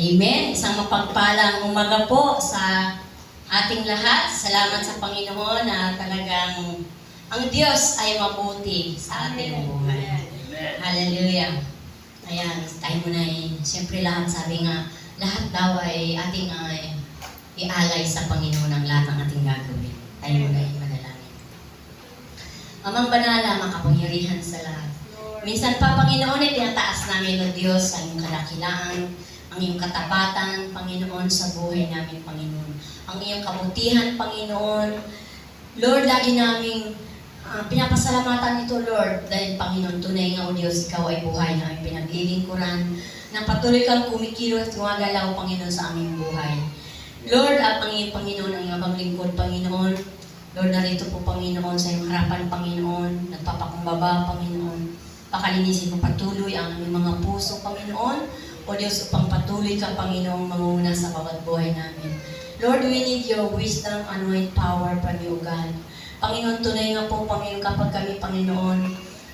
Amen. Isang mapagpalang umaga po sa ating lahat. Salamat sa Panginoon na talagang ang Diyos ay mabuti sa ating buhay. Hallelujah. Ayan, tayo muna siyempre lahat sabi nga, lahat daw ay ating ialay sa Panginoon ang lahat ng ating gagawin. Tayo muna manalangin. Amang banala, makapangyarihan sa lahat. Minsan pa, Panginoon, ay tinataas namin o Diyos ang iyong kadakilaan, ang iyong katapatan, Panginoon, sa buhay namin, Panginoon. Ang iyong kabutihan, Panginoon. Lord, lagi naming pinapasalamatan ito, Lord, dahil, Panginoon, tunay nga o Diyos, ikaw ay buhay na aming pinaglilingkuran, na patuloy kang kumikilos at gumagalaw, Panginoon, sa aming buhay. Lord, at ang iyong Panginoon, ang iyong paglingkod, Panginoon. Lord, narito po, Panginoon, sa iyong harapan, Panginoon, nagpapakumbaba, Panginoon. Pakalinisin mo patuloy ang aming mga puso, Panginoon. O Diyos, upang patuloy ka, Panginoong manguna sa bawat buhay namin. Lord, we need your wisdom, anoint power from you, God. Panginoon, tunay nga po, Panginoon, kapag kami, Panginoon,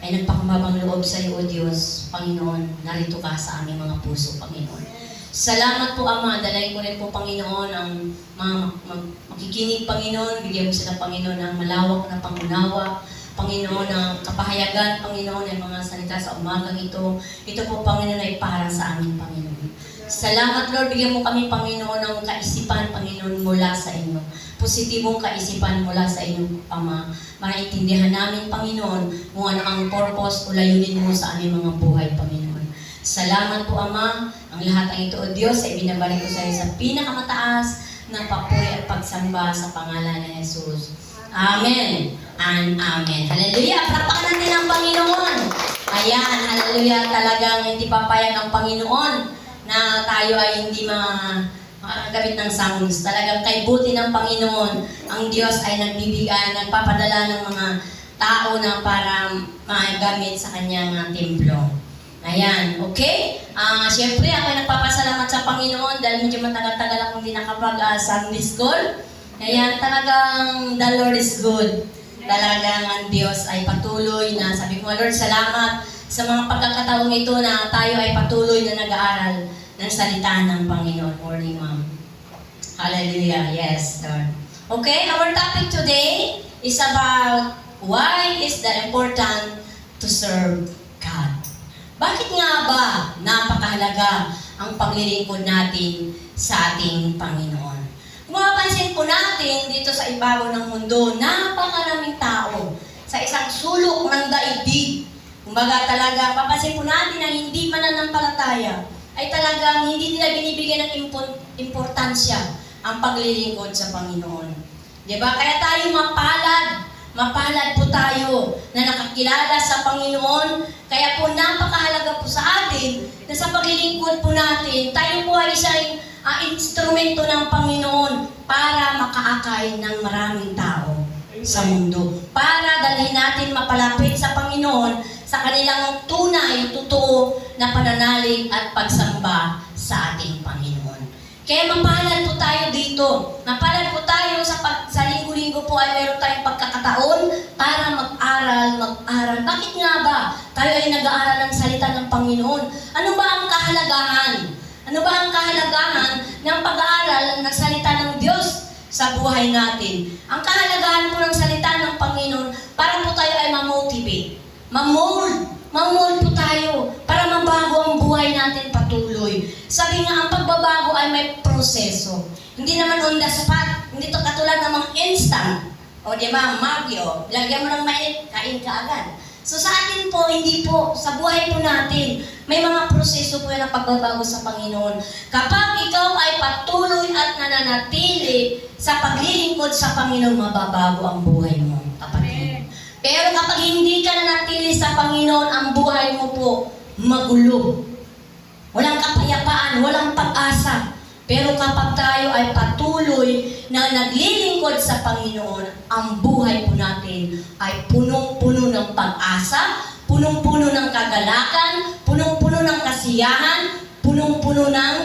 ay nagpakumbabang loob sa iyo, O Diyos. Panginoon, narito ka sa aming mga puso, Panginoon. Salamat po, Ama. Dalayin ko rin po, Panginoon, ang mga makikinig, Panginoon. Bigyan mo sila, Panginoon, ng malawak na pangunawa. Panginoon, ang kapahayagan, Panginoon, ang mga salita sa umagang ito. Ito po, Panginoon, ay para sa amin, Panginoon. Salamat, Lord. Bigyan mo kami, Panginoon, ng kaisipan, Panginoon, mula sa inyo. Positibong kaisipan mula sa inyo, Ama. Maintindihan namin, Panginoon, kung ano ang purpose o layunin mo sa aming mga buhay, Panginoon. Salamat po, Ama. Ang lahat ng ito, O Diyos, ay binabalik ko sa iyo sa pinakamataas na papuri at pagsamba sa pangalan ni Jesus. Amen and amen. Hallelujah! Palakpakan natin ang Panginoon. Ayan, hallelujah. Talagang hindi papayag ang Panginoon na tayo ay hindi makagamit ng sounds. Talagang kay buti ng Panginoon, ang Diyos ay nagbibigay, nagpapadala ng mga tao na para magamit sa kanyang templo. Ayan, okay? Siyempre, ako ay nagpapasalamat sa Panginoon dahil medyo matagal-tagal akong hindi nakapag-Sunday school. Ayan, talagang the Lord is good. Talagang ang Diyos ay patuloy na, sabi ko, Lord, salamat sa mga pagkakataong ito na tayo ay patuloy na nag-aaral ng salita ng Panginoon. Morning, Ma'am. Hallelujah. Yes, Lord. Okay, our topic today is about why is it important to serve God. Bakit nga ba napakahalaga ang paglilingkod natin sa ating Panginoon? Kung mapapansin po natin dito sa ibabaw ng mundo, napakaraming tao sa isang sulok ng daigdig. Kumbaga talaga, papansin po natin na hindi mananampalataya ay talagang hindi nila binibigyan ng importansya ang paglilingkod sa Panginoon. Diba? Kaya tayo mapalad po tayo na nakakilala sa Panginoon. Kaya po napakahalaga po sa atin na sa paglilingkod po natin, tayo po ay isang instrumento ng Panginoon para makaakay ng maraming tao sa mundo. Para dalhin natin mapalapit sa Panginoon sa kanilang tunay, totoo na pananalig at pagsamba sa ating Panginoon. Kaya mapalad po tayo dito. Mapalad po tayo sa linggo-linggo po ay meron tayong pagkakataon para mag-aral. Bakit nga ba tayo ay nag-aaral ng salita ng Panginoon? Ano ba ang kahalagahan? Ano ba ang kahalagahan ng pag-aaral ng salita ng Diyos sa buhay natin? Ang kahalagahan po ng salita ng Panginoon para po tayo ay ma-motivate. Ma-mold po tayo para mabago ang buhay natin patuloy. Sabi nga, ang pagbabago ay may proseso. Hindi naman on the spot. Hindi to katulad ng mga instant. O di ba, magyo. Lagyan mo ng mainit, kain ka agad. So sa atin po, hindi po. Sa buhay po natin, may mga proseso po ng pagbabago sa Panginoon. Kapag ikaw ay patuloy at nananatili sa paglilingkod sa Panginoon, mababago ang buhay mo, kapatid. Pero kapag hindi ka nanatili sa Panginoon, ang buhay mo po magulo. Walang kapayapaan, walang pag-asa. Pero kapag tayo ay patuloy na naglilingkod sa Panginoon, ang buhay po natin ay punong-puno ng pag-asa, punong-puno ng kagalakan, punong-puno ng kasiyahan, punong-puno ng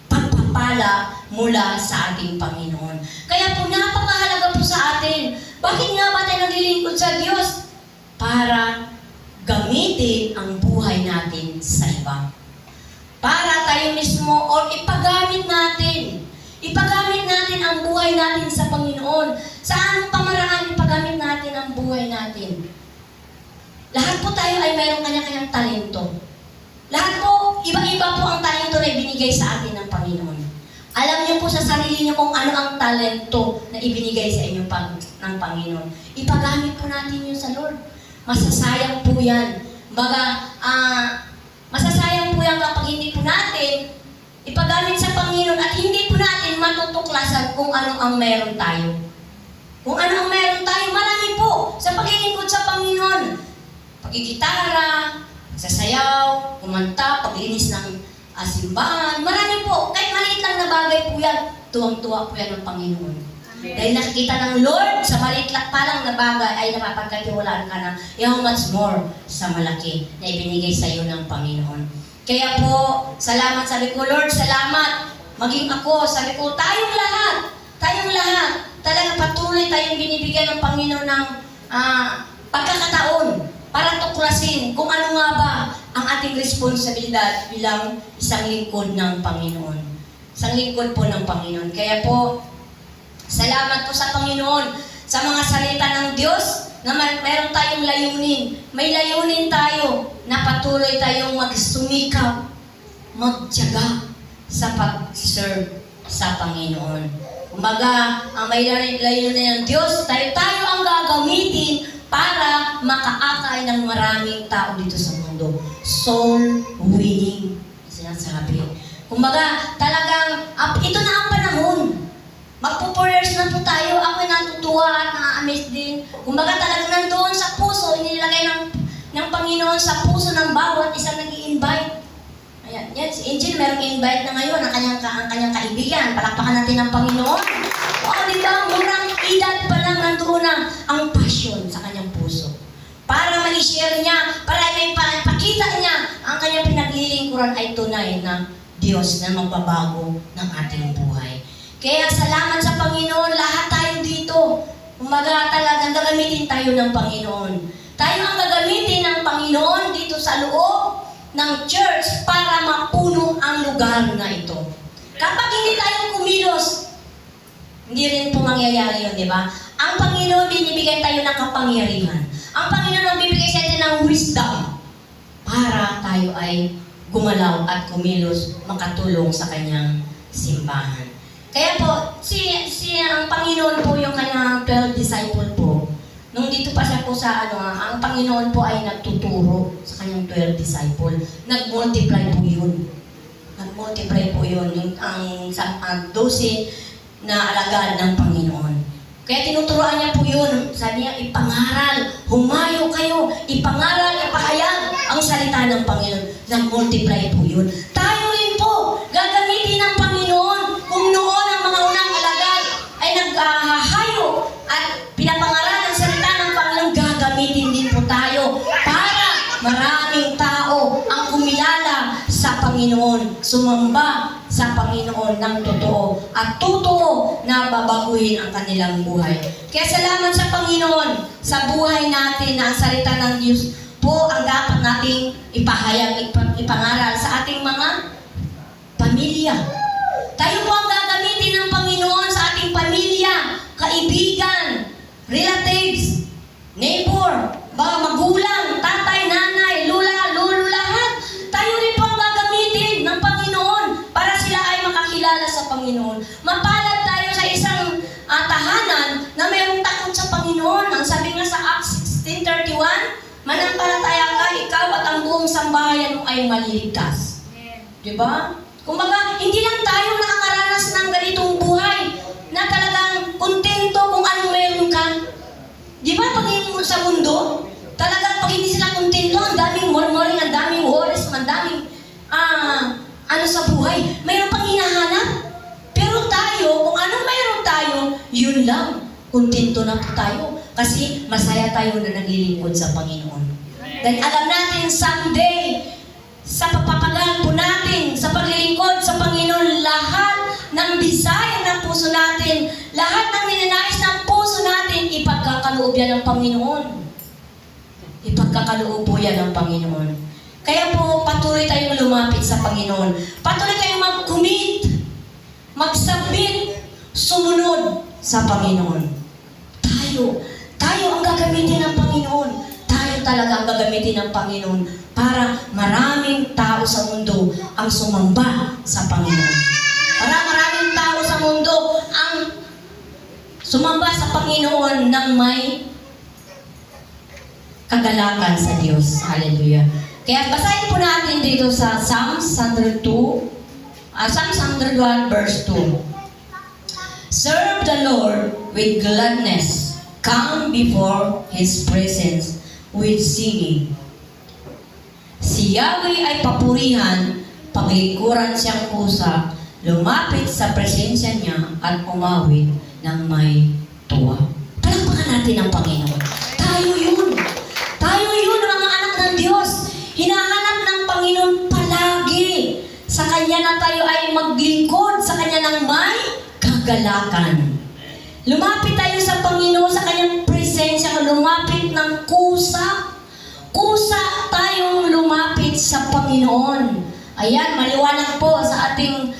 pagpapala mula sa ating Panginoon. Kaya po napakahalaga po sa atin. Bakit nga ba tayo naglilingkod sa Diyos? Para gamitin ang buhay natin sa iba. Para tayo mismo o buhay natin sa Panginoon. Sa anong pamaraan ipagamit natin ang buhay natin? Lahat po tayo ay mayroong kanya-kanyang talento. Lahat po, iba-iba po ang talento na ibinigay sa atin ng Panginoon. Alam niyo po sa sarili niyo kung ano ang talento na ibinigay sa inyo ng Panginoon. Ipagamit po natin yun sa Lord. Masasayang po yan. Masasayang po yan kapag hindi po natin ipagamit sa Panginoon at hindi po natin matutuklasan kung ano ang meron tayo. Kung ano ang meron tayo, marami po sa paglilingkod sa Panginoon. Pagigitara, sasayaw, kumanta, paglinis ng simbahan, marami po. Kahit maliit lang na bagay po yan, tuwang-tuwa po yan ng Panginoon. Amen. Dahil nakikita ng Lord, sa maliit lang pa lang na bagay ay napapagkatiwalaan ka na how much more sa malaki na ibinigay sa iyo ng Panginoon. Kaya po, salamat, sabi ko, Lord, salamat. Maging ako, sabi ko, tayong lahat, talagang patuloy tayong binibigyan ng Panginoon ng pagkakataon para tuklasin kung ano nga ba ang ating responsibilidad bilang isang lingkod ng Panginoon. Isang lingkod po ng Panginoon. Kaya po, salamat po sa Panginoon sa mga salita ng Diyos na mayroon tayong layunin. May layunin tayo na patuloy tayong magsumikap, magtiyaga sa pag-serve sa Panginoon. Kumbaga, ang may layunin ng Diyos, tayo ang gagamitin para makaakay ng maraming tao dito sa mundo. Soul winning, sinasabi. Kumbaga, talagang, ito na ang panahon. Magpo-4 years na po tayo. Ako'y natutuwa at na-amaze din. Kumbaga talagang nandoon sa puso, inilagay ng Panginoon sa puso ng bawat isang nag-i-invite. Ayan, yan, si Angel, merong invite na ngayon ang kanyang kaibigan. Palakpakan natin ng Panginoon. O, di ba, murang edad pa lang nandoon na ang passion sa kanyang puso. Para ma-share niya, para may pakita niya, ang kanyang pinaglilingkuran ay tunay na Diyos na magbabago ng ating buhay. Kaya salamat sa Panginoon, lahat tayo dito. Umaga talagang gagamitin tayo ng Panginoon. Tayo ang gagamitin ng Panginoon dito sa loob ng church para mapuno ang lugar na ito. Kapag hindi tayo kumilos, hindi rin po mangyayari yun, di ba? Ang Panginoon, binibigay tayo ng kapangyarihan. Ang Panginoon ang bibigay sa atin ng wisdom para tayo ay gumalaw at kumilos, makatulong sa kanyang simbahan. Kaya po, ang Panginoon po yung kanyang 12 disciple po. Nung dito pa siya po sa ang Panginoon po ay nagtuturo sa kanyang 12 disciple. Nag-multiply po yun. Nag-multiply po yun. Ang 12 na alagad ng Panginoon. Kaya tinuturoan niya po yun. Sabi niya, ipangaral, humayo kayo, ipangaral, ipahayag ang salita ng Panginoon. Nag-multiply po yun. Tayo rin po, gagamitin ng Panginoon kung noon ang mga unang alagad ay naghahayo at pinapangaral ang salita ng Panginoon, gagamitin din po tayo para maraming tao ang kumilala sa Panginoon, sumamba sa Panginoon ng totoo at totoo na babaguhin ang kanilang buhay. Kaya salamat sa Panginoon sa buhay natin na ang salita ng Diyos po ang dapat nating ipahayag, ipangaral sa ating mga pamilya. Tayo po ang gagamitin ng Panginoon sa ating pamilya, kaibigan, relatives, neighbor, magulang, tatay, nanay, lula, lolo, lahat. Tayo rin po ang gagamitin ng Panginoon para sila ay makakilala sa Panginoon. Mapalad tayo sa isang tahanan na mayroong takot sa Panginoon. Ang sabi nga sa Acts 16:31, manampalataya ka, ikaw at ang buong sambahayan mo ay maliligtas. Diba? Kumbaga, hindi lang tayo nakakaranas ng ganitong buhay na talagang kontento kung anong meron ka. Di ba pag sa mundo, talagang pag hindi sila kontento, ang daming murmuring, ang daming worries, ang daming sa buhay. Mayroon pang hinahanap. Pero tayo, kung anong mayroon tayo, yun lang. Kontento na po tayo. Kasi masaya tayo na naglilingkod sa Panginoon. Dahil alam natin someday, sa pagpapagal po natin, sa paglilingkod sa Panginoon, lahat ng desire ng puso natin, lahat ng ninanais ng puso natin, ipagkakaloob yan ng Panginoon. Ipagkakaloob po yan ng Panginoon. Kaya po, patuloy tayong lumapit sa Panginoon. Patuloy tayong mag-commit, mag-submit, sumunod sa Panginoon. Tayo ang gagamitin ng Panginoon. Tayo talaga ang gagamitin ng Panginoon para maraming tao sa mundo ang sumamba sa Panginoon. Para maraming tao sa mundo ang sumamba sa Panginoon ng may kagalakan sa Diyos. Hallelujah. Kaya basahin po natin dito sa Psalms 101 verse 2. Serve the Lord with gladness. Come before His presence with singing. Si Yahweh ay papurihan, paglikuran siyang kusa, lumapit sa presensya niya at umawit ng may tuwa. Palakpakan natin ang Panginoon. Tayo yun. Tayo yun, mga anak ng Diyos. Hinahanap ng Panginoon palagi. Sa Kanya na tayo ay maglingkod, sa Kanya ng may kagalakan. Lumapit tayo sa Panginoon, sa Kanyang presensya, lumapit ng kusa. Kusa tayong lumapit sa Panginoon. Ayan, maliwanag po sa ating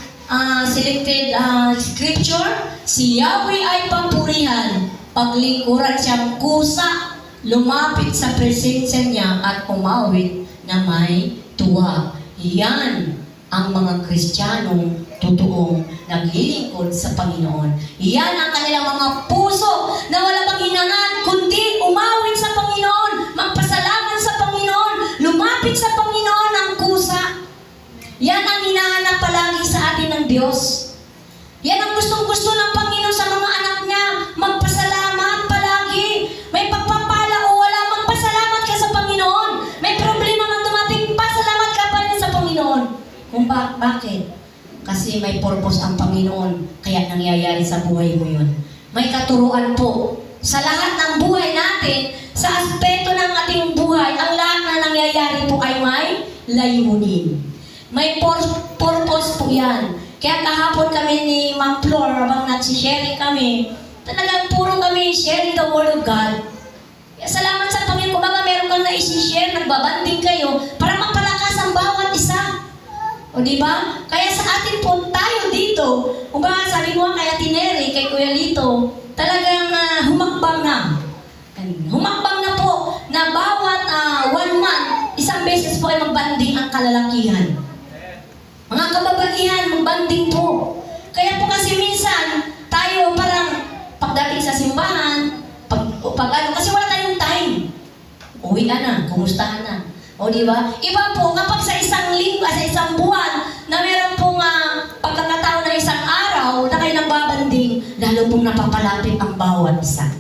selected scripture. Si Yahweh ay papurihan, paglingkuran siyang kusa, lumapit sa presensya niya at umawit na may tuwa. Yan ang mga Kristiyanong totoong naglilingkod sa Panginoon. Yan ang kanilang mga puso na wala bang hinangad, kundi umawit sa Panginoon, magpasalamat sa Panginoon, lumapit sa Panginoon ng kusa. Yan ang hinahanap palagi sa atin ng Diyos. Yan ang gustong-gusto ng Panginoon sa mga anak niya, magpasalamat palagi. May pagpapala o wala, magpasalamat ka sa Panginoon. May problema man dumating, pasalamat ka pa rin sa Panginoon. Kung bakit? Kasi may purpose ang Panginoon, kaya nangyayari sa buhay mo yun. May katuruan po. Sa lahat ng buhay natin, sa aspeto ng ating buhay, ang lahat na nangyayari po ay may layunin. May purpose po yan. Kaya kahapon kami ni Ma'am Flor, habang nagsisharing kami, talagang puro kami sharing the Word of God. Kaya salamat sa Panginoon, kung baga meron kang na-share, nagbabanding kayo, para mapalakas ang bawat isa. O diba? Kaya sa atin po, tayo dito, kung ba sabi mo kaya Tineri, kay Kuya Lito, talagang humakbang na. Humakbang na po na bawat 1 month, isang beses po ay magbanding ang kalalakihan. Mga kababaihan, magbanding po. Kaya po kasi minsan, tayo parang pagdating sa simbahan, kasi wala tayong time. Uwian na, kumustahan na. O diba? Iba po, kapag sa isang linggo, sa isang buwan, na meron pong pagkakataon na isang araw na kayo nagbabanding, lalo pong napapalapit ang bawat isa.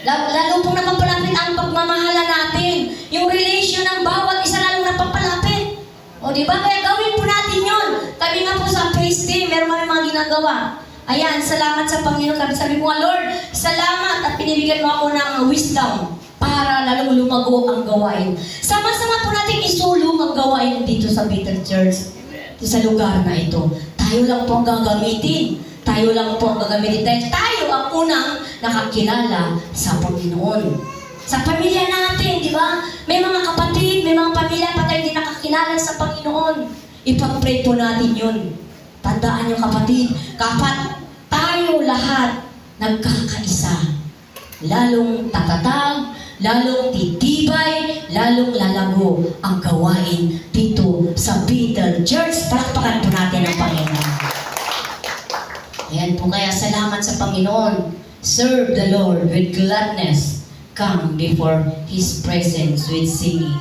Lalo pong napapalapit ang pagmamahala natin. Yung relation ng bawat isa lalo napapalapit. O diba? Kaya gawin po natin yun. Kami nga po sa praise team, meron kami mga ginagawa. Ayan, salamat sa Panginoon. Sabi ko nga, Lord, salamat at pinibigyan mo ako ng wisdom para lalong lumago ang gawain. Sama-sama po natin isulong ang gawain dito sa Bethel Church. Dito sa lugar na ito. Tayo lang po ang gagamitin. Tayo lang po ang gagamitin. Dahil tayo ang unang nakakilala sa Panginoon. Sa pamilya natin, di ba? May mga kapatid, may mga pamilya pa tayo hindi nakakilala sa Panginoon. Ipag-pray po natin yun. Tandaan nyo kapatid, kapag tayo lahat nagkakaisa, lalong tatatag, lalong titibay, lalong lalago ang gawain dito sa Bethel Church. Palakpakan po natin ang Panginoon. Ayan po, kaya salamat sa Panginoon. Serve the Lord with gladness. Come before His presence with singing.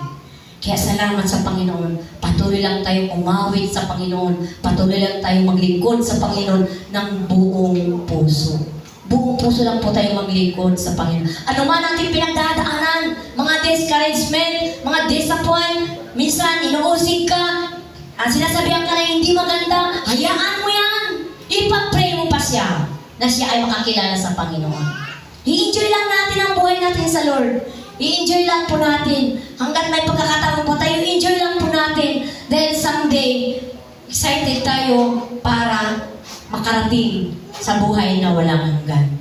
Kaya salamat sa Panginoon. Patuloy lang tayong umawit sa Panginoon. Patuloy lang tayong maglingkod sa Panginoon ng buong puso. Buong puso lang po tayo maglingkod sa Panginoon. Ano man ating pinagdadaanan, mga discouragement, mga disappoint, minsan inuusig ka, sinasabihan ka na hindi maganda, hayaan mo yan. Ipag-pray mo pa siya na siya ay makakilala sa Panginoon. I-enjoy lang natin ang buhay natin sa Lord. I-enjoy lang po natin. Hanggat may pagkakataon po tayo, enjoy lang po natin. Dahil someday, excited tayo para makarating sa buhay na walang hanggan.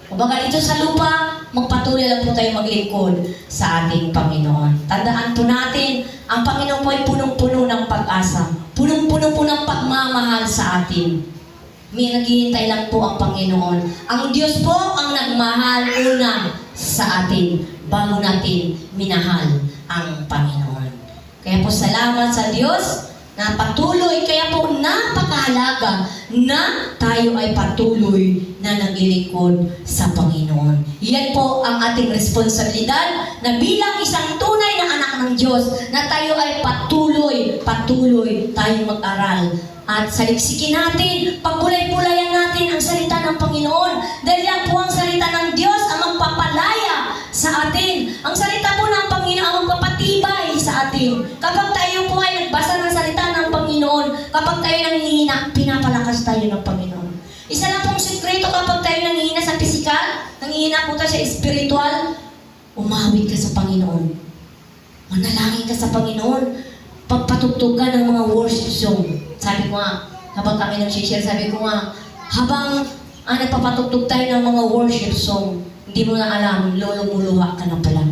Kumbaga dito sa lupa, magpatuloy lang po tayo maglingkod sa ating Panginoon. Tandaan po natin, ang Panginoon po ay punong-puno ng pag-asa. Punong-puno po ng pagmamahal sa atin. May naghihintay lang po ang Panginoon. Ang Diyos po ang nagmahal una sa atin bago natin minahal ang Panginoon. Kaya po salamat sa Diyos na patuloy, kaya po napakahalaga na tayo ay patuloy na naglilingkod sa Panginoon. Yan po ang ating responsibilidad na bilang isang tunay na anak ng Diyos na tayo ay patuloy tayong mag-aral. At saliksikin natin, pagbulay-bulayan natin ang salita ng Panginoon. Dahil yan po ang salita ng Diyos ang magpapalaya sa atin. Ang salita po ng Panginoon ang magpapatibay sa atin. Kapag tayo po ay nagbasa ng salita ng Panginoon, kapag tayo nanghihina, pinapalakas tayo ng Panginoon. Isa lang pong sekreto kapag tayo nanghihina sa pisikal, nanghihina po tayo sa spiritual, umawit ka sa Panginoon. Manalangin ka sa Pagpatutugan pagpatugtog ka ng mga worship song. Sabi ko nga, habang kami nag-share, sabi ko nga, habang nagpapatugtog tayo ng mga worship song, hindi mo na alam, lumuluha ka na pala.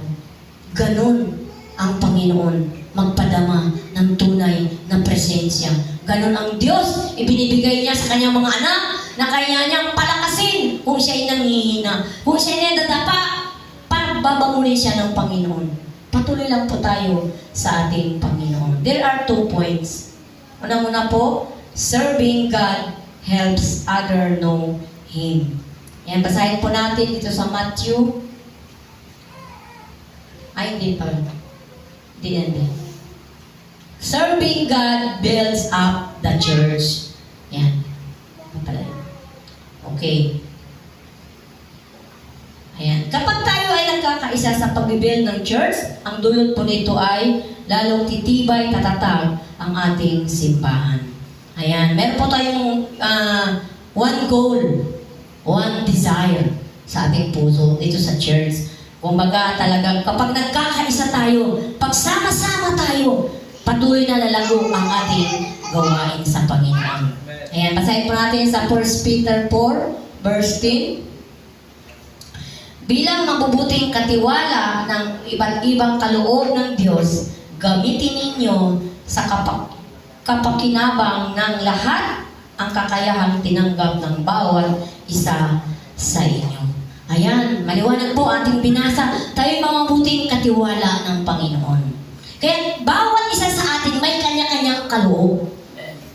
Ganon ang Panginoon magpadama ng tunay na presensya. Ganon ang Diyos, ibinibigay niya sa kanyang mga anak na kaya niyang palakasin kung siya ay nanghihina. Kung siya ay nadadapa, babangunin siya ng Panginoon. Patuloy lang po tayo sa ating Panginoon. There are 2 points. Una-una po, serving God helps other know Him. Yan, basahin po natin dito sa Matthew. Ay, hindi pa. Hindi. Serving God builds up the church. Yan. Okay. Ayan. Kapag tayo ay nagkakaisa sa pagbibuild ng church, ang dulot po nito ay lalong titibay, tatatag ang ating simbahan. Ayan. Meron po tayong one goal, one desire sa ating puso dito sa church. Kumbaga talagang kapag nagkakaisa tayo, pagsama-sama tayo, patuloy na lalago ang ating gawain sa Panginoon. Ayan. Basahin po natin sa 1 Peter 4, verse 10. Bilang mabubuting katiwala ng iba't ibang kaloob ng Diyos, gamitin ninyo sa kapakinabang ng lahat ang kakayahang tinanggap ng bawat isa sa inyo. Ayan, maliwanag po ating binasa. Tayo mabubuting katiwala ng Panginoon. Kaya bawat isa sa atin may kanya-kanyang kaloob.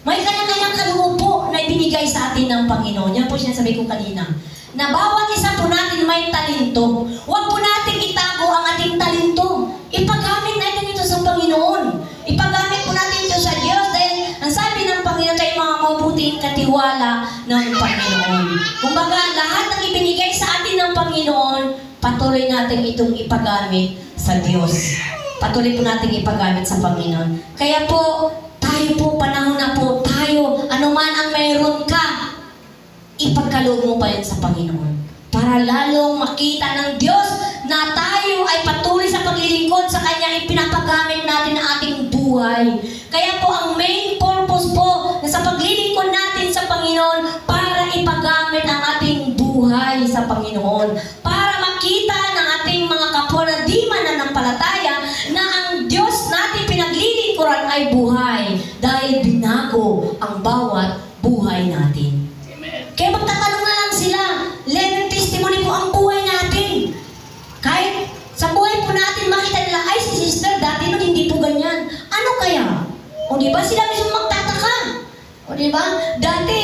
May kanya-kanyang kaloob po na ibinigay sa atin ng Panginoon. Yan po sinasabi ko kanina. Na bawat isa po natin may talento. Huwag po natin itago ang ating talento. Ipagamit natin ito sa Panginoon. Ipagamit po natin ito sa Diyos dahil ang sabi ng Panginoon tayo mga mabuting katiwala ng Panginoon. Kumbaga, lahat ng ibinigay sa atin ng Panginoon, patuloy natin itong ipagamit sa Diyos. Patuloy po natin ipagamit sa Panginoon. Kaya po, tayo po, panahon na po, tayo, anuman ang mayroon ka, ipagkaloob mo pa yan sa Panginoon. Para lalong makita ng Diyos na tayo ay patuloy sa paglilingkod sa Kanya, ipinapagamit natin ang ating buhay. Kaya po ang main purpose po na sa paglilingkod natin sa Panginoon, para ipagamit ang ating buhay sa Panginoon. Para makita ng ating mga kapwa na di mananampalataya na ang Diyos natin pinaglilingkuran ay buhay. Dahil binago ang bawat buhay natin. Kaya magtatanong na lang sila, living testimony po ang buhay natin. Kahit sa buhay po natin, makita nila, ay si sister, dati nun hindi po ganyan. Ano kaya? O diba sila mismo magtataka? O diba? Dati,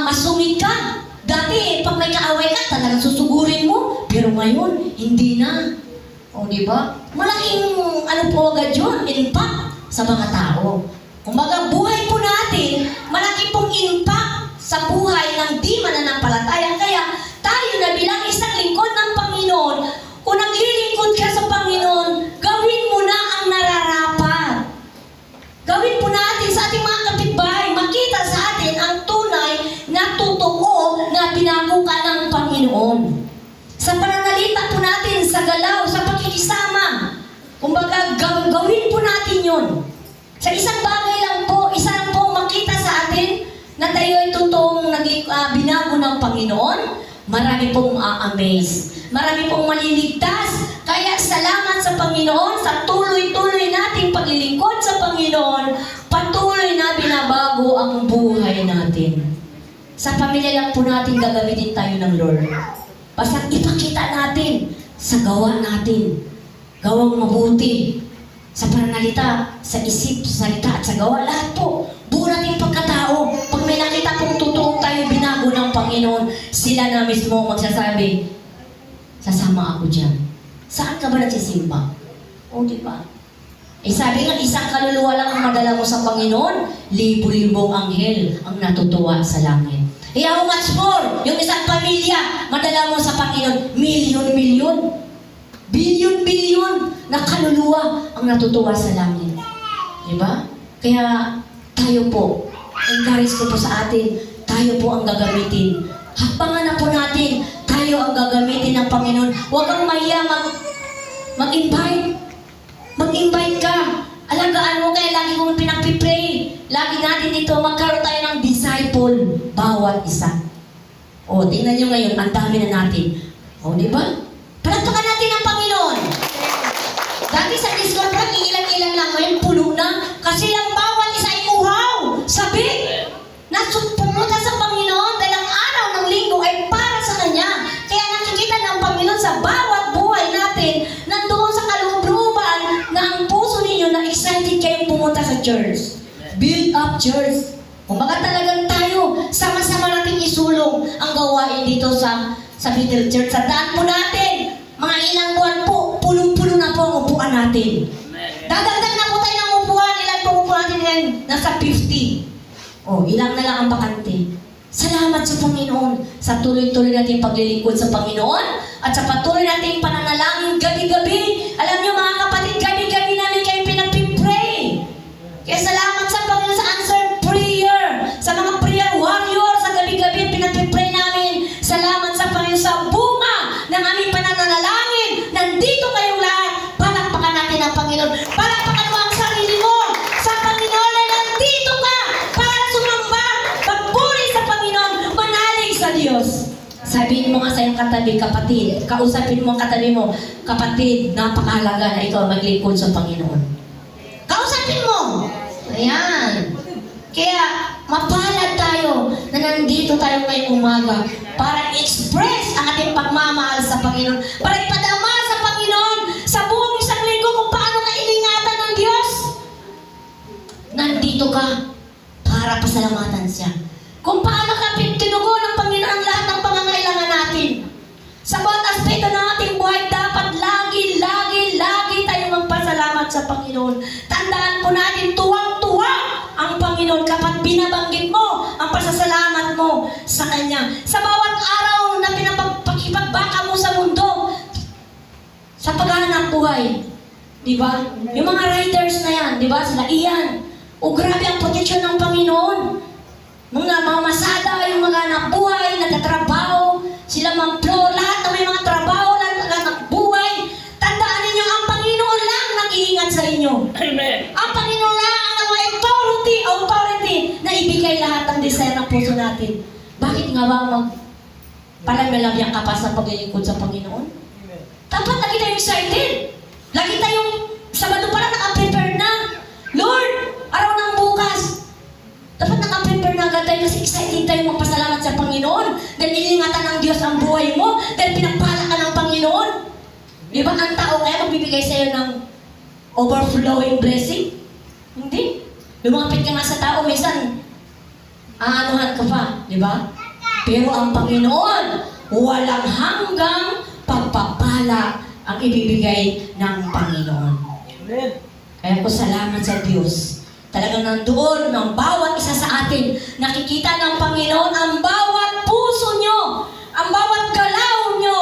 masungit ka. Dati, pag may kaaway ka, talagang susugurin mo. Pero ngayon, hindi na. O diba? Malaking, po agad yun, impact sa mga tao. Kumbaga, buhay po natin, malaki pong impact sa buhay ng di mananampalataya. Kaya tayo na bilang isang lingkod ng Panginoon, kung naglilingkod ka sa Panginoon, gawin mo na ang nararapat. Gawin po natin sa ating mga kapitbahay, makita sa atin ang tunay na totoo na binago ka ng Panginoon. Sa pananalita po natin, sa galaw, sa pakikisama, kumbaga gawin po natin yun. Sa isang bagay lang po, isa lang po makita sa atin na tayo ay totoong binago ng Panginoon, marami pong amaze. Marami pong maliligtas. Kaya salamat sa Panginoon sa tuloy-tuloy nating paglilingkod sa Panginoon, patuloy na binabago ang buhay natin. Sa pamilya lang po natin gagamitin tayo ng Lord. Basta ipakita natin sa gawa natin. Gawang mabuti. Sa pananalita, sa isip, sa salita, at sa gawa. Lahat po. Buo natin pagkatao. Pag may nakita pong totoong tayo binago ng Panginoon, sila na mismo magsasabi, sasama ako dyan. Saan ka ba nagsisimba? O, di ba? Eh sabi nga, isang kaluluwa lang ang madala mo sa Panginoon, libo-libong anghel ang natutuwa sa langit. Eh how much more? Yung isang pamilya, madala mo sa Panginoon, milyon-milyon, bilyon-bilyon na kaluluwa ang natutuwa sa langit. Diba? Kaya tayo po, encourage ko po sa atin, tayo po ang gagamitin. Hakbangan na po natin, tayo ang gagamitin ng Panginoon. Huwag kang mahiya mag-invite. Mag-invite ka. Alagaan mo, kaya lagi kong pinagpipray. Lagi natin dito, magkaroon tayo ng disciple, bawat isa. O, tingnan nyo ngayon, ang dami na natin. O, di ba? Palagpakan natin ang Panginoon. Dati sa Discord, ilan-ilan lang, ngayon puno na. Kasi ang bawat isa ay uhaw. Sabi, pumunta sa Panginoon dahil ang araw ng linggo ay para sa Kanya. Kaya nakikita ng Panginoon sa bawat buhay natin, nandoon sa kalubruban na ang puso ninyo na excited kayong pumunta sa church. Build up church. Kung baka talagang tayo, sama-sama natin isulong ang gawain dito sa Bethel Church. Sa daan po natin, mga ilang buwan po, punong-puno na po ang upuan natin. Dadagdag na po tayo ng upuan. Ilan po upuan natin ngayon? Nasa 50. O, ilang na lang ang bakante. Salamat sa Panginoon sa tuloy-tuloy nating paglilingkod sa Panginoon at sa patuloy nating pananalangin gabi-gabi. Alam niyo mga kapatid, gabi-gabi namin kayo pinagpipray. Kaya salamat sa Panginoon sa answered prayer, sa mga prayer warrior sa gabi-gabi pinagpipray namin. Salamat sa Panginoon sa bunga ng aming pananalangin. Nandito kayong lahat. Palakpakan natin ang Panginoon. Palakpakan mo ang sarili mo sa Panginoon na nandito ka para sumamba, magpuri sa Panginoon, manalig sa Diyos. Sabihin mo nga sa iyong katabi, kapatid, kausapin mo ang katabi mo, kapatid, napakahalaga na ikaw maglingkod sa Panginoon. Kausapin mo. Ayan. Kaya, mapalad tayo na nandito tayo ngayong umaga para express ang ating pagmamahal sa Panginoon, para ipadama sa Panginoon sa buong isang linggo kung paano ka iningatan ng Diyos. Nandito ka para pasalamatan siya. Kung paano ka tinugon ng Panginoon ang lahat ng pangangailangan natin. Sa bawat aspeto ng ating buhay, dapat lagi tayong magpasalamat sa Panginoon. Tandaan po natin, tuwang-tuwa ang Panginoon kapag binabanggit mo ang pasasalamat mo sa Kanya. Sa bawat araw na pinapakipagbaka mo sa mundo, sa paghahanap buhay, di ba? Yung mga riders na yan, di ba? Sila iyan. O grabe ang proteksyon ng Panginoon. Mga masada, yung mga anak buhay, nagtatrabaho, sila mag-flow, lahat na may mga trabaho, lahat ng anak buhay. Tandaan ninyo, ang Panginoon lang nag-iingat sa inyo. Amen. Ang Panginoon lang ang authority na ibigay lahat ng desire ng puso natin. Bakit nga ba palamalabyan ka pa sa paglilingkod sa Panginoon? Dapat lagi tayong excited. Lagi tayong Sabado pa lang naka-prepare na. Lord, araw ng bukas. Dapat naka-prepare na agad tayo kasi excited tayo magpasalamat sa Panginoon. Dahil iningatan ng Diyos ang buhay mo. Dahil pinagpala ka ng Panginoon. Di ba ang tao kaya magbibigay sa iyo ng overflowing blessing? Hindi. Lumapit ka nga sa tao, minsan, aanuhan ka pa. Di ba? Pero ang Panginoon, walang hanggang pagpapala ang ibibigay ng Panginoon. Amen. Kaya po salamat sa Diyos. Talagang nandoon ng bawat isa sa atin. Nakikita ng Panginoon ang bawat puso nyo, ang bawat galaw nyo.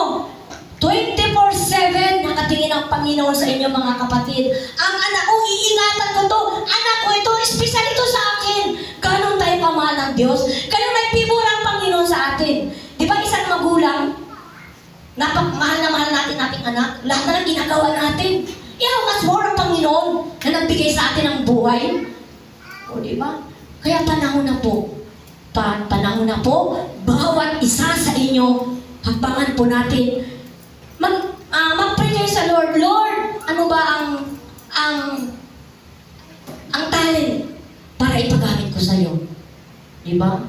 24/7 nakatingin ang Panginoon sa inyo mga kapatid. Ang anak ko, iingatan ko to. Anak ko ito, espesyal ito sa akin. Ganon tayo kamahal ng Diyos. Kaya may pibura ang Panginoon sa atin. Di ba isang magulang, mahal na mahal natin ating anak, lahat na lang ginagawa natin. Mas more ang Panginoon na nagbigay sa atin ng buhay. O, di ba? Kaya panahon na po. Panahon na po, bawat isa sa inyo, hakbangan po natin. Mag-pray kayo sa Lord. Lord, ano ba ang talent para ipagamit ko sa iyo? Di ba?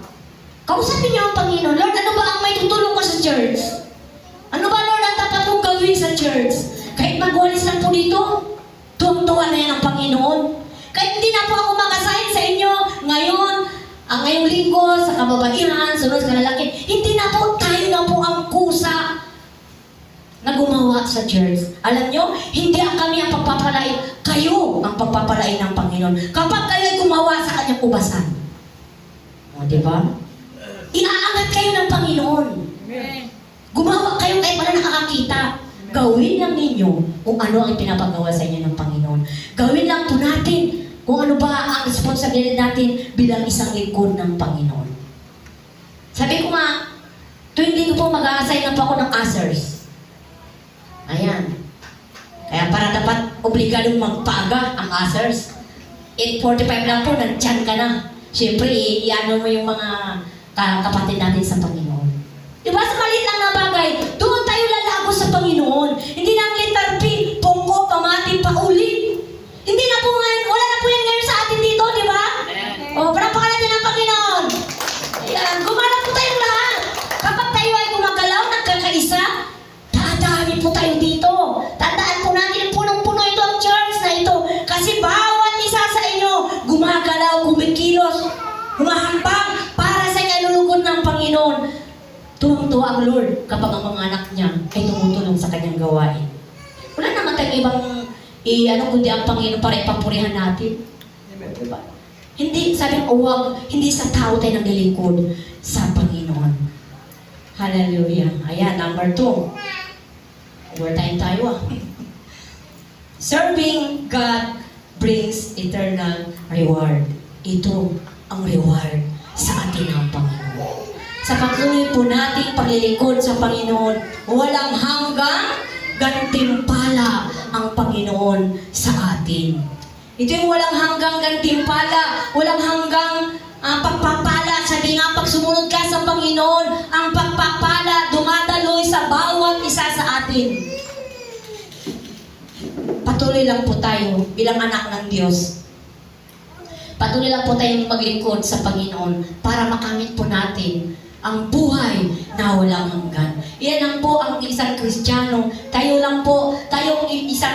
Kausapin niyo ang Panginoon. Lord, ano ba ang may tutulong ko sa church? Ano ba, Lord, ang dapat kong gawin sa church? Kahit magwalis lang po dito, tuwang-tuwa na yan ang Panginoon. Kahit hindi na po ako mag-assign sa inyo ngayon, ang ngayong linggo, sa kababaihan, sunod sa lalaki, hindi na po, tayo na po ang kusa na gumawa sa church. Alam nyo, hindi ang kami ang pagpapalain, kayo ang pagpapalain ng Panginoon. Kapag kayo ay gumawa sa kanyang ubasan. O, di ba? Inaangat kayo ng Panginoon. Gumawa kayo kahit wala nakakakita. Gawin lang ninyo kung ano ang pinapagawa sa inyo ng Panginoon. Gawin lang po natin kung ano ba ang responsibilidad natin bilang isang lingkod ng Panginoon. Sabi ko nga, tuwing linggo po mag-a-assign na po ako ng ushers. Ayan. Kaya para dapat obligadong magpaga ang ushers. 8:45 lang po, nandyan ka na. Siyempre, iano mo yung mga kapatid natin sa Panginoon. Diba sa maliit lang na bagay, doon tayo lalago sa Panginoon. Hindi na ang letter P, pungko, pamati, paulit. Hindi na po ngayon, wala na po yan ngayon sa atin dito, di ba? O, panapakan natin ang Panginoon. Ayan, gumala po tayong lahat. Kapag tayo ay gumagalaw, nagkakaisa, dadami po tayo dito. Tandaan po natin, punong-puno ito ang church na ito. Kasi bawat isa sa inyo, gumagalaw, kumikilos, humahambang para sa kalulugod ng Panginoon. Tuwang-tuwa ang Lord kapag ang mga anak niya ay tumutulong sa kanyang gawain. Wala naman tayong ibang kundi ang Panginoon para ipapurihan natin. Diba? Hindi, sabi ko, hindi sa tao tayo naglilingkod, sa Panginoon. Hallelujah. Ayan, number 2. Overtime tayo Serving God brings eternal reward. Ito ang reward sa atin ng Panginoon. Sa patuloy po nating paglilingkod sa Panginoon, walang hanggang gantimpala ang Panginoon sa atin. Ito yung walang hanggang gantimpala, walang hanggang pagpapala. Sabi nga, pag sumunod ka sa Panginoon, ang pagpapala dumadaloy sa bawat isa sa atin. Patuloy lang po tayo bilang anak ng Diyos. Patuloy lang po tayong maglingkod sa Panginoon para makamit po natin ang buhay na walang hanggan. Iyan lang po ang isang Kristiyano. Tayo lang po, tayong isang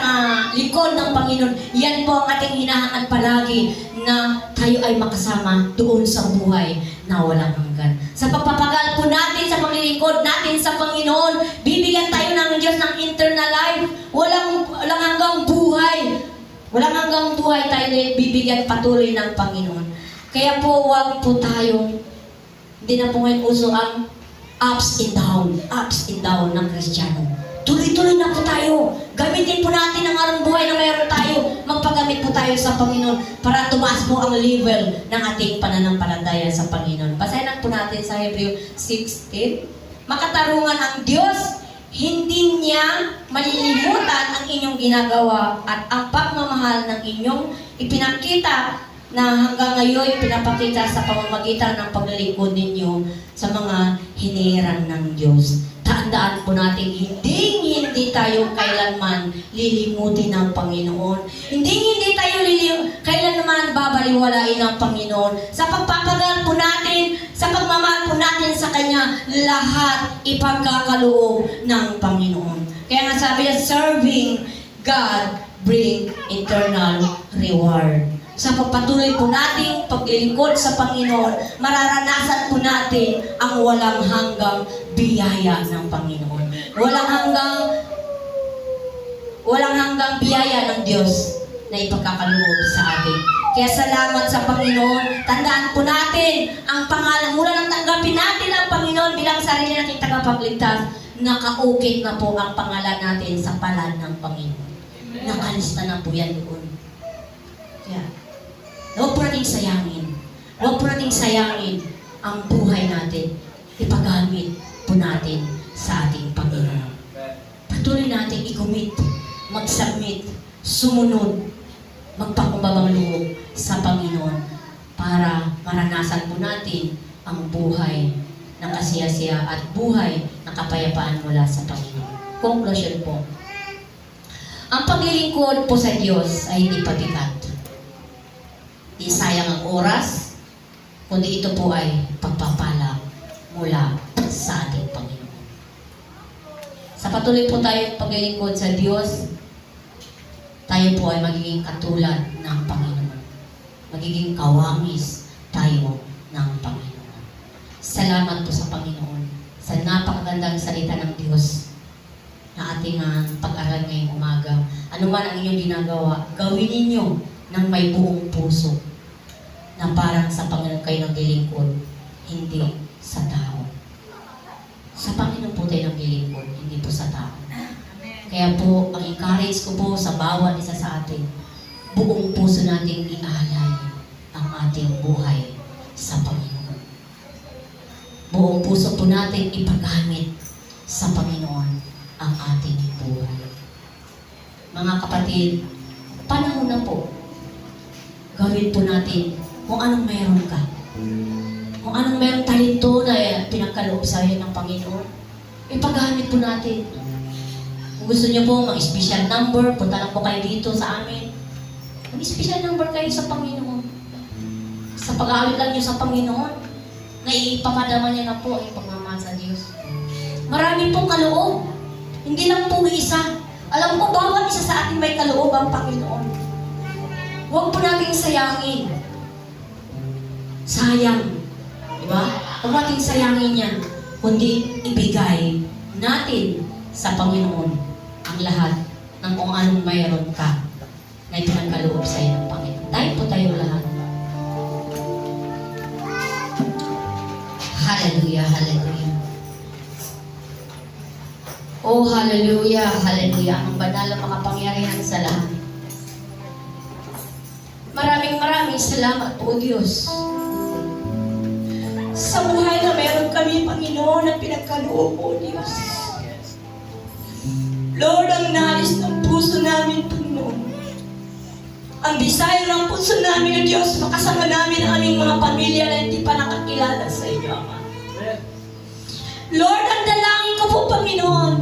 lingkod ng Panginoon. Yan po ang ating hinahangad palagi na tayo ay makasama doon sa buhay na walang hanggan. Sa pagpapagal po natin, sa paglilingkod natin sa Panginoon, bibigyan tayo ng Diyos ng eternal life. Walang hanggang buhay. Walang hanggang buhay tayo bibigyan patuloy ng Panginoon. Kaya po, huwag po tayong hindi na po ngayon uso ang ups and down ng Kristiyano. Tuloy-tuloy na po tayo. Gamitin po natin ang arang buhay na mayroon tayo. Magpagamit po tayo sa Panginoon para tumaas po ang level ng ating pananampalataya sa Panginoon. Basahin lang po natin sa Hebreo 16. Makatarungan ang Diyos, hindi niya malilimutan ang inyong ginagawa at ang pagmamahal ng inyong ipinakita na hanggang ngayon pinapakita sa pamamagitan ng paglilingkod ninyo sa mga hinirang ng Diyos. Tandaan po natin, hindi tayo kailanman lilimutin ng Panginoon. Hindi tayo kailanman babaliwalain ng Panginoon. Sa pagpapagal po natin, sa pagmamahal po natin sa Kanya, lahat ipagkakaloob ng Panginoon. Kaya nga sabi niya, serving God bring eternal reward. Sa pagpatuloy po nating paglilingkod sa Panginoon, mararanasan po natin ang walang hanggang biyaya ng Panginoon. Walang hanggang biyaya ng Diyos na ipagkakaloob sa atin. Kaya salamat sa Panginoon. Tandaan po natin ang pangalan. Mula nang tanggapin natin ang Panginoon bilang sarili nating tagapagligtas, nakaukit na po ang pangalan natin sa palad ng Panginoon. Nakalista na po yan doon. Kaya, huwag po nating sayangin. Huwag po nating sayangin ang buhay natin. Ipagamit po natin sa ating Panginoon. Patuloy natin i-commit, mag-submit, sumunod, magpakumbabang loob sa Panginoon para maranasan po natin ang buhay ng kasiyasiya at buhay ng kapayapaan mula sa Panginoon. Conclusion po. Ang paglilingkod po sa Diyos ay hindi pabigat. Di sayang ang oras, kundi ito po ay pagpapala patuloy po tayo paglilingkod sa Diyos, tayo po ay magiging katulad ng Panginoon. Magiging kawangis tayo ng Panginoon. Salamat po sa Panginoon sa napakagandang salita ng Diyos na ating pag-aral ngayong umaga. Ano man ang inyong ginagawa, gawin ninyo ng may buong puso na parang sa Panginoon kayo naglilingkod, hindi sa tao. Sa Panginoon po tayo naglilingkod, hindi po sa tao. Kaya po, ang encourage ko po sa bawat isa sa atin, buong puso nating ialay ang ating buhay sa Panginoon. Buong puso po natin ipagamit sa Panginoon ang ating buhay. Mga kapatid, panahon na po. Gawin po natin kung anong mayroon ka. Kung anong mayroong talento na pinagkaloob sa iyo ng Panginoon, ipagamit po natin. Kung gusto niyo po mag-special number, punta lang po kayo dito sa amin. Mag-special number kayo sa Panginoon. Sa pag-awit lang niyo sa Panginoon, na ipapadama niya na po ang pagmamahal sa Diyos. Marami pong kaloob. Hindi lang po isa. Alam ko, bawat isa sa atin may kaloob ang Panginoon. Huwag po natin sayangin. Sayang. Diba? Huwag natin sayangin yan. Kundi ibigay natin sa Panginoon ang lahat ng kung anong mayroon ka na ipinagkaloob sa iyo ng Panginoon. Tayo po tayo lahat. Hallelujah, hallelujah. Oh, hallelujah, hallelujah. Ang banal na makapangyarihan sa lahat. Maraming salamat po, Diyos. Sa buhay na meron kami, Panginoon, na pinagkaloob po, Diyos. Lord, ang nais ng puso namin, Panginoon. Ang desire ng puso namin, O Diyos, makasama namin ang aming mga pamilya na hindi pa nakakilala sa inyo, Ama. Lord, ang dalangin ko po, Panginoon,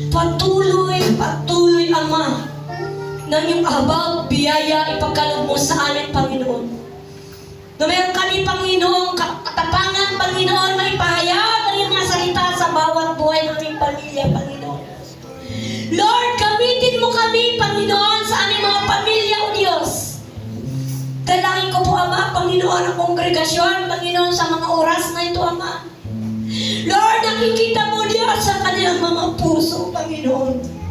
patuloy, Ama, na yung abang biyaya ipagkaloob mo sa amin, Panginoon. Na meron kami, Panginoon, katapangan, Panginoon, na ipahayag ang iyong mga salita sa bawat buhay ng aming pamilya, Panginoon. Lord, gamitin mo kami, Panginoon, sa aming mga pamilya, O Diyos. Dalangin ko po, Ama, Panginoon, ang kongregasyon, Panginoon, sa mga oras na ito, Ama. Lord, nakikita mo, Diyos, sa kanilang mga puso, Panginoon.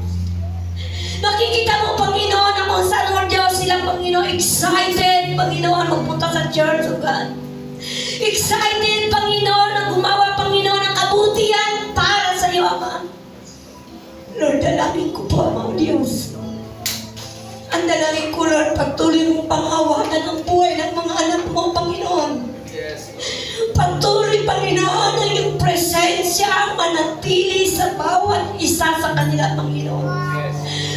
Nakikita mo, Panginoon, na kung saan, Lord Diyos, sila, Panginoon, excited, Panginoon, magpunta sa church, O God. Excited, Panginoon, na gumawa, Panginoon, ng kabutihan para sa iyo, Ama. Lord, dalangin ko po, Ama, O Diyos. Ang dalangin ko, Lord, patuloy mong panghawakan ang buhay ng mga anak mo, Panginoon. Patuloy, Panginoon, ang iyong presensya manatili sa bawat isa sa kanila, Panginoon.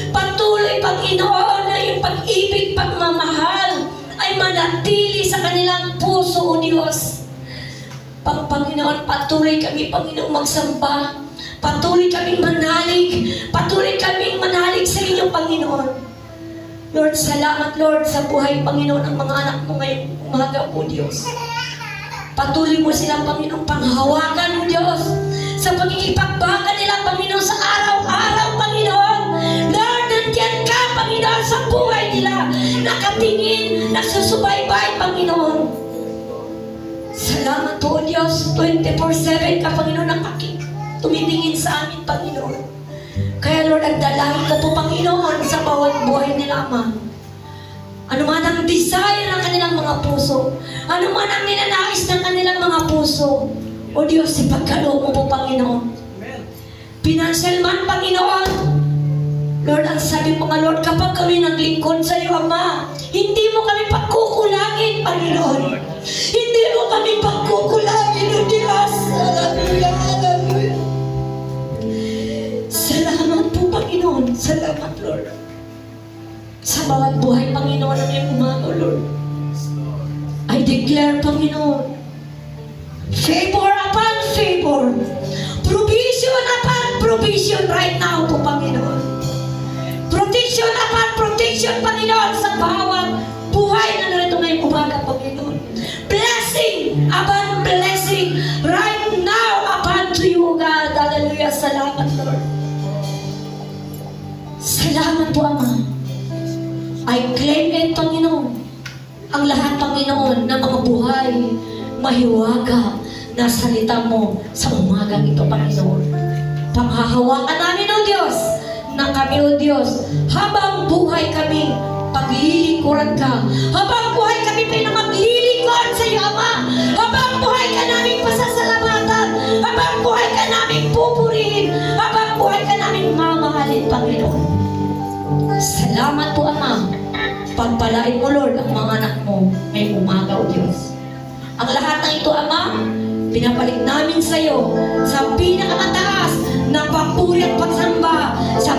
Patuloy, Panginoon, na iyong pag-ibig, pagmamahal ay manatili sa kanilang puso, O Diyos. Panginoon, patuloy kami, Panginoon, magsamba. Patuloy kaming manalig. Patuloy kaming manalig sa inyong Panginoon. Lord, salamat, Lord, sa buhay, Panginoon, ng mga anak mo ngayong umaga, O Diyos. Patuloy mo silang, Panginoon, panghawakan, O Diyos, sa pagkikipagbaga nila, Panginoon, sa araw-araw, Panginoon. Lord, nandiyan ka, Panginoon, sa buhay nila. Nakatingin, nagsusubaybay, Panginoon. Salamat po, O Diyos. 24/7 ka, Panginoon, tumitingin sa amin, Panginoon. Kaya, Lord, ang dalangin ko po, Panginoon, sa bawat buhay nila, Ama. Ano man ang desire ng kanilang mga puso, ano man ang ninanais ng kanilang mga puso, O Diyos, ipagkaloob mo po, Panginoon. Financial man, Panginoon. Lord, ang sabi mo nga, Lord, kapag kami naglingkod sa iyo, Ama, hindi mo kami pagkukulangin, Panginoon. Hindi mo kami pagkukulangin, O Diyos. Hallelujah, hallelujah. Salamat po, Panginoon. Salamat, Lord. Sa bawat buhay, Panginoon, ng iyong umaga, Lord. I declare, Panginoon, favor upon favor. Provision upon provision right now po, Panginoon. Protection upon protection, Panginoon, sa bawat buhay na narito ngayong umaga, Panginoon. Blessing upon blessing right now upon to you, God. Hallelujah. Salamat, Lord. Salamat po, Ama. I claim it, Panginoon. Ang lahat, Panginoon, ng mga buhay, mahiwaga na salita mo sa umagang ito, Panginoon. Panghahawakan namin, O Diyos, na kami, O Diyos, habang buhay kami, paglilingkuran ka. Habang buhay kami pinamaglilingkuran sa iyo, Ama. Habang buhay ka namin pasasalamatan. Habang buhay ka namin pupurihin. Habang buhay ka namin mamahalin, Panginoon. Salamat po, Ama. Pagpalain mo, Lord, ang mga anak mo may umaga, O Diyos. Ang lahat ng ito, Ama, pinapalik namin sa iyo sa pinakamataas na papuri at pagsamba sa